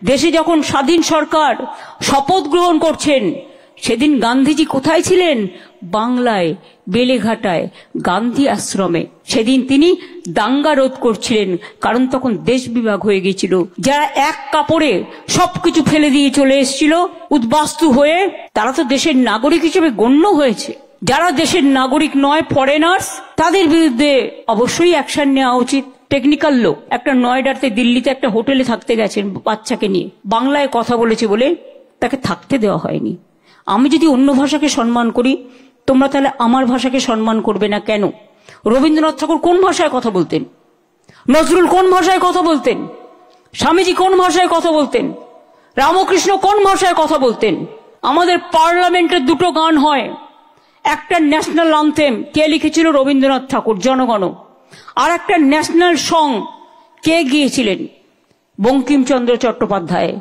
দেশে যখন স্বাধীন সরকার শপথ গ্রহণ করছেন, সেদিন গান্ধীজি কোথায় ছিলেন? বাংলায়, বেলেঘাটায়, গান্ধী আশ্রমে। সেদিন তিনি দাঙ্গা রোধ করছিলেন, কারণ তখন দেশ বিভাগ হয়ে গিয়েছিল। যারা এক কাপড়ে সবকিছু ফেলে দিয়ে চলে এসেছিল উদ্বাস্তু হয়ে, তারা তো দেশের নাগরিক হিসেবে গণ্য হয়েছে। যারা দেশের নাগরিক নয়, ফরেনার্স, তাদের বিরুদ্ধে অবশ্যই অ্যাকশন নেওয়া উচিত। টেকনিক্যাল লোক একটা নয়ডাতে, দিল্লিতে একটা হোটেলে থাকতে গেছেন বাচ্চাকে নিয়ে, বাংলায় কথা বলেছে বলে তাকে থাকতে দেওয়া হয়নি। আমি যদি অন্য ভাষাকে সম্মান করি, তোমরা তাহলে আমার ভাষাকে সম্মান করবে না কেন? রবীন্দ্রনাথ ঠাকুর কোন ভাষায় কথা বলতেন? নজরুল কোন ভাষায় কথা বলতেন? স্বামীজি কোন ভাষায় কথা বলতেন? রামকৃষ্ণ কোন ভাষায় কথা বলতেন? আমাদের পার্লামেন্টের দুটো গান হয়, একটা ন্যাশনাল অ্যানথেম কে লিখেছিল? রবীন্দ্রনাথ ঠাকুর, জনগণ। আর একটা ন্যাশনাল সং কে গিয়েছিলেন? বঙ্কিমচন্দ্র চট্টোপাধ্যায়।